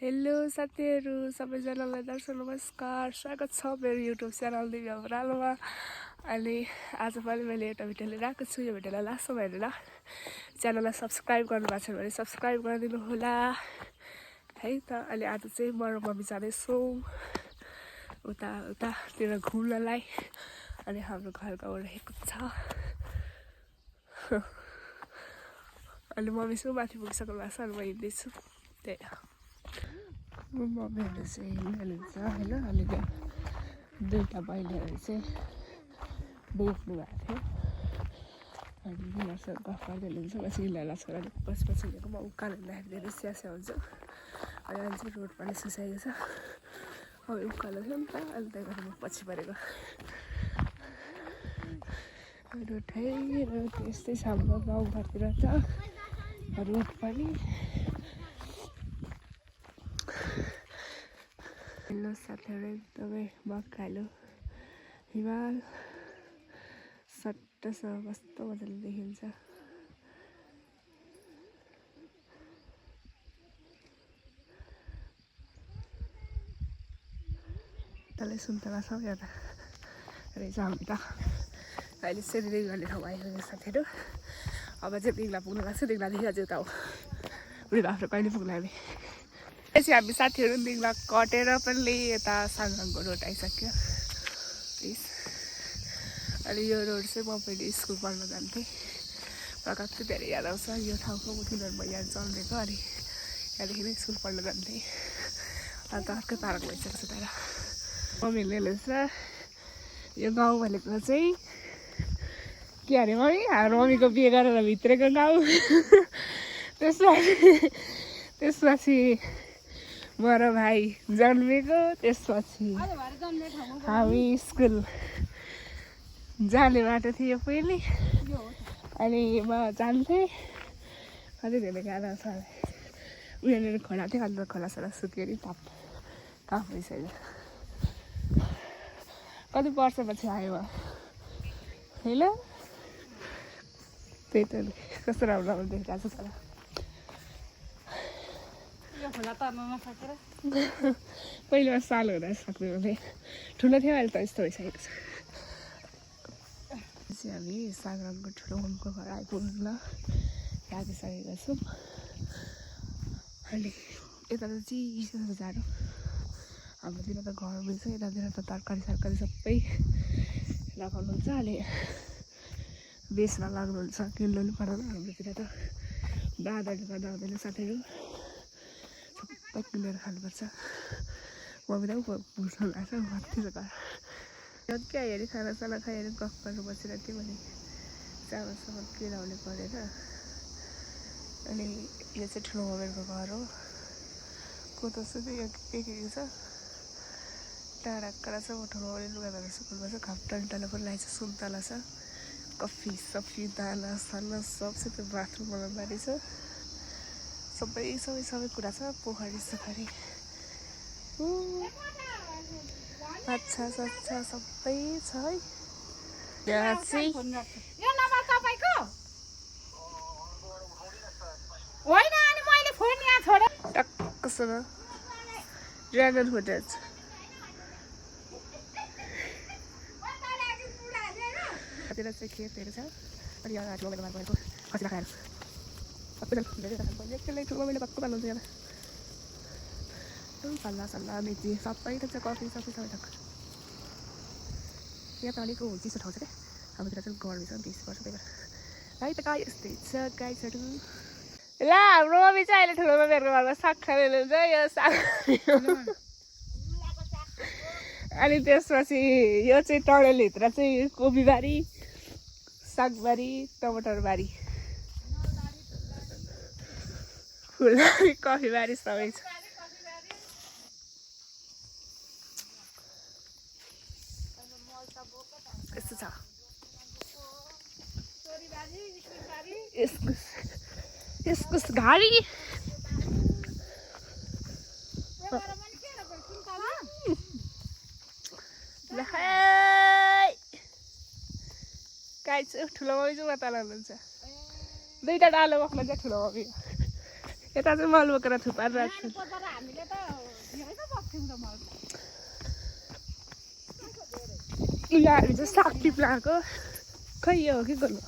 Hello साथीहरु सबैजनालाई दर्शक नमस्कार स्वागत छ मेरो युट्युब च्यानल दिव्या बरालमा। अनि आज पनि मैले एउटा भिडियो लिएर आएको छु। यो भिडियोलाई लास्टसम्म हेरेर च्यानललाई सब्स्क्राइब गर्नु भएको छ भने सब्स्क्राइब गरिदिनु होला है त। अनि आज चाहिँ म र मम्मी जाँदैछौँ उतातिर घुम्नलाई। अनि हाम्रो घर गाउँ रहेको छ। अनि मम्मी चाहिँ माथि पुगिसक्नु भएको छ। अनि म हिँड्दैछु त्यही मम्मीहरू चाहिँ हिँड्नुहुन्छ होइन। अनि दुईवटा बहिनीहरू चाहिँ बेच्नु भएको थियो। अनि उनीहरूसँग गफ गर्दै हुनुहुन्छ। म चाहिँ हिँड्न लास्छु अनि पछि हिँडेको म उकालो हिँड्दाखेरि धेरै स्यास्या हुन्छ। अनि अहिले चाहिँ रोड पनि सुसाएको छ। अब उकालो थियो नि त। अनि त्यही भएर म पछि परेको रोड यस्तै छ हाम्रो गाउँघरतिर त रोड पनि। हेलो साथीहरू एकदमै मक्कालो हिमाल सट्टसँग कस्तो मजाले देखिन्छ। तलै सुन्तला छ यहाँ रहेछ हामी त। अहिले चाहिँ रिङ गर्ने ठाउँ आइसकेको साथीहरू। अब चाहिँ रिङ्ला पुग्नु लाग्छ। रिङ्लादेखि अझै उता हो बुढी बाख्रो कहिले पुग्नु हामी। त्यसपछि हामी साथीहरू दिङला कटेर पनि यता साङगाङको रोड आइसक्यो। अनि यो रोड चाहिँ म पहिले स्कुल पढ्न जान्थेँ। मलाई कति धेरै याद आउँछ यो ठाउँको। किनभने म यहाँ जन्मेको। अनि यहाँदेखि नै स्कुल पढ्न जान्थेँ। अनि त अर्कै पाराको भइसकेको छ। तर मम्मीले ल्याउँछ यो गाउँ भनेको चाहिँ के अरे मम्मी हाम्रो मम्मीको बिहे गरेर भित्रेको गाउँ। त्यसपछि म र भाइ जन्मेको। त्यसपछि हामी स्कुल जाने बाटो थियो पहिले। अनि म जान्थेँ कति धेरै गाह्रो छ। उनीहरू खोला थियो। अन्त खोलासोला सुत्यो नि ताप भइसक्यो। कति वर्षपछि आयो होइन। त्यही त कस्तो राम्रो राम्रो देखिरहेको छ। पहिला साल हुँदा सक्ने भने ठुलो थियो। अहिले त यस्तो भइसकेको छ। हामी साङगाङको ठुलो मम्मीको घर आइपुग्नु लागिसकेको छौँ। अनि यता त चिसो छ जाडो। हाम्रोतिर त घर मिल्छ। यतातिर त तरकारी सरकारी सबै लगाउनुहुन्छ। अनि बेच्न लाग्नुहुन्छ। किन्नु पनि पर्दैन हाम्रोतिर त। बाँदरले गर्दा हुँदैन साथीहरू। सबै किनेर खानुपर्छ। मम्मी त पुग्नु लाग्छ मतिर घर। क्या हेरी खानासाना खाएर गफ गर्नु बसेर थियो भने चामलसामल किनाउने परेर। अनि यो चाहिँ ठुलो मम्मीको घर हो। कोदो सुदो यो के छ टाढा छ। म ठुलो मम्मीले लुगा धोएर सुकुनमा छ। घाप्टान्टालो पनि लगाएको छ। सुन्तला छ। कफी सफी दाना साना सब छ। त्यो बाथरुम बनाउँदाखेरि छ। सबै कुरा छ। पोखरी सोखरी अच्छा सबै छ है। यहाँ चाहिँ यो नम्बर तपाईको होइन। अनि मैले फोन यहाँ छोडे टक्कसँग ड्रागन फुटेज त्यतिर चाहिँ खेतहरू छ। अनि यहाँ हात मोबाइलमा भएको खसी खाएर सबैजना ठुलो मैले कस्तो पाल्नुहुन्छ। यहाँ सल्लाह मेथी सबै थोक छ। कफी सबै थोक। यहाँ त अलिक चिसो ठाउँ छ क्या। हाम्रोतिर चाहिँ गर्मी छ 20 वर्ष। त्यही भएर है त गाई यस्तै छ गाईहरू। ल हाम्रो मम्मी चाहिँ अहिले ठुलो मम्मीहरूको घरमा साग खान हुनुहुन्छ। यो साग अनि त्यसपछि यो चाहिँ टनलभित्र चाहिँ कोपीबारी सागबारी टमाटरबारी फुलबारी कफीबारी सबै छ। यस्तो छ। इस्कुस घारी गाई चाहिँ ठुलो मम्मी चाहिँ उता लानुहुन्छ। दुईवटा डालो बोक्नु चाहिँ ठुलो मम्मी यता चाहिँ मल बोकेर थुपार राख्छ पोतेर हामीले त धेरै त बक्थ्यौँ त मल उनीहरू चाहिँ साग टिप्न आएको खै यो हो के गर्नु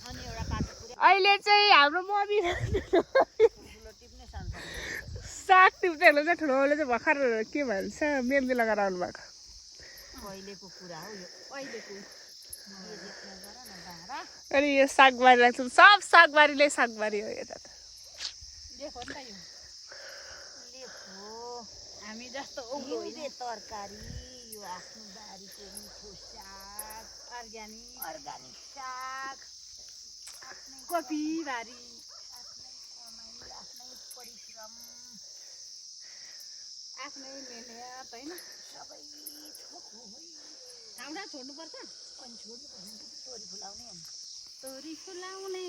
अनि एउटा काटो पुरै अहिले चाहिँ हाम्रो मम्मी साग टिप्नेहरू चाहिँ ठुलोले चाहिँ भर्खर के भन्छ मेहन्दी लगाएर आउनु भएको पहिलेको कुरा हो यो पहिलेको अनि यो सागबारी राख्छौँ सब सागबारीले सागबारी हो यता त हामी जस्तो उहिले तरकारी यो आफ्नो बारीको मिठो साग अर्ग्यानिक साग कोपी बारी आफ्नै परिश्रम आफ्नै मेहनत होइन सबै ठाउँमा छोड्नुपर्छ अनि छोड्नुपर्छ तोरी फुलाउने तोरी फुलाउने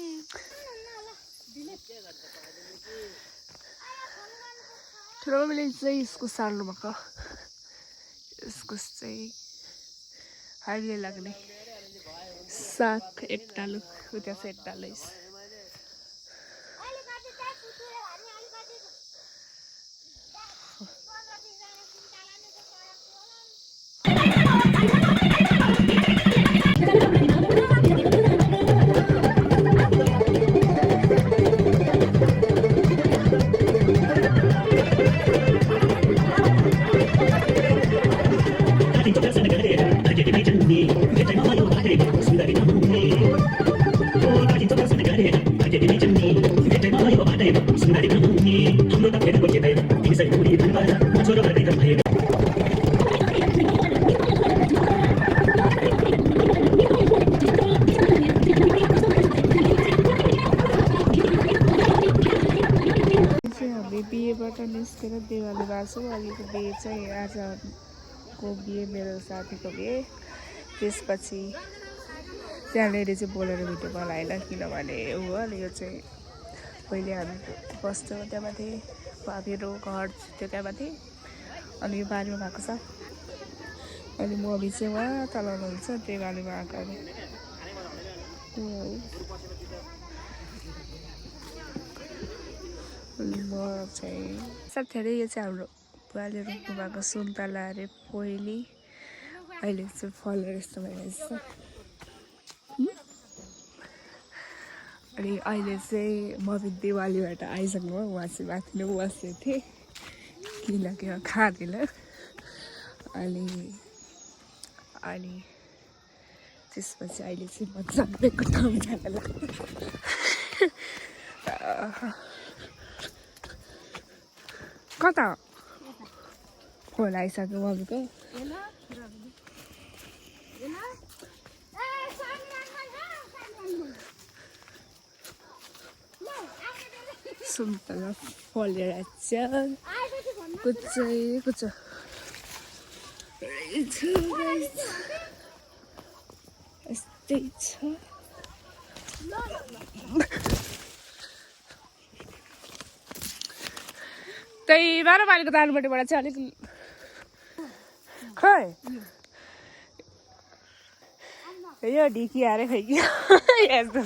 ठुलो मम्मीले चाहिँ इस्कुस सार्नु भएको इस्कुस चाहिँ अहिले लाग्ने साग एकतालु उता चाहिँ एकतालु बिहेबाट निस्केर देवाली भएको छु अघिको बिहे चाहिँ आजको बिहे मेरो साथीको बिहे त्यसपछि त्यहाँनिर चाहिँ बोलेर भिडियो बनाएन किनभने ऊ हो अनि यो चाहिँ पहिले हामी बस्थ्यौँ त्यहाँ माथि भाबीहरू घर थियो त्यहाँ माथि अनि यो बारीमा भएको छ अनि मम्मी चाहिँ उहाँ तल हुनुहुन्छ त्यही गाडीमा आएको अनि म चाहिँ साथीहरू यो चाहिँ हाम्रो बुवाले रोप्नु भएको सुन्तला अरे पहिले अहिले चाहिँ फलेर यस्तो भइरहेछ अनि अहिले चाहिँ मम्मी दिवालीबाट आइसक्नु हो उहाँ चाहिँ माथि नै बसेको थिएँ किनकि खाँदिनँ अनि त्यसपछि अहिले चाहिँ म जन्मेको ठाउँ जान लाग्यो कता खोला आइसक्यो मम्मीको सुन्तला फलेर कुच यस्तै छ त्यही 12 माइलको दालपट्टिबाट चाहिँ अलिक खै यो ढिकी हारे खै कि यस्तो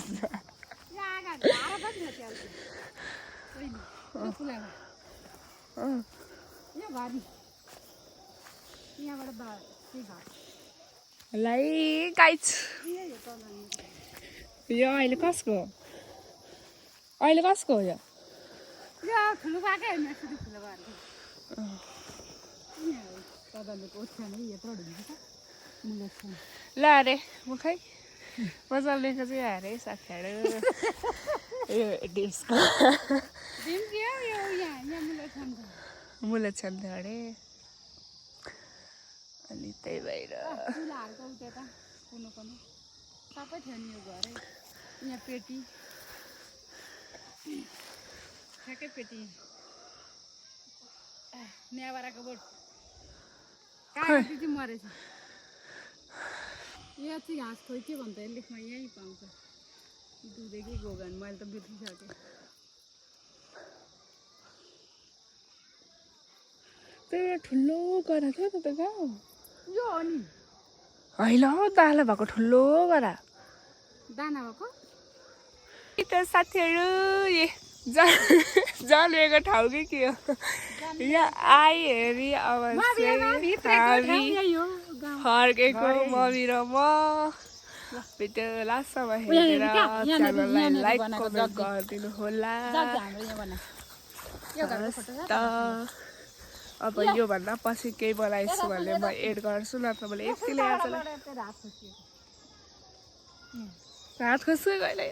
लाई गाइस यो अहिले कसको हो यो ठुलो बाकै होइन यसरी ठुलो बाकै तपाईँको ओछ्यानै यत्रो ढुङ्गा छ ल अरे म खै मजाले चाहिँ अरे साथीहरू यो डिस्को मुला छन्द अरे अनि त्यही भएर सबै थियो नि यो घरै यहाँ पेटी ठ्याक्कै पेटी न्याबाराको बोट कागती चाहिँ मरेछ यहाँ चाहिँ घाँस खोइ के भन्छ लेखमा यहीँ पाउँछ दुधेकै गोगन मैले त बिर्सिसकेँ त्यो ठुलो गरा थियो त गाउँ यो हो नि होइन हौ दाला भएको ठुलो गरा दाना भएको त साथीहरू जन्मेको ठाउँ कि के हो यहाँ आइहेरी अब चाहिँ हामी फर्केको मम्मी र म भिडियो लास्टसम्म हेरेर च्यानललाई लाइक कमेन्ट गरिदिनु होला त अब योभन्दा पछि केही बनाइछु भने म एड गर्छु नत्र मैले यतिले हात खोज्छु कहिले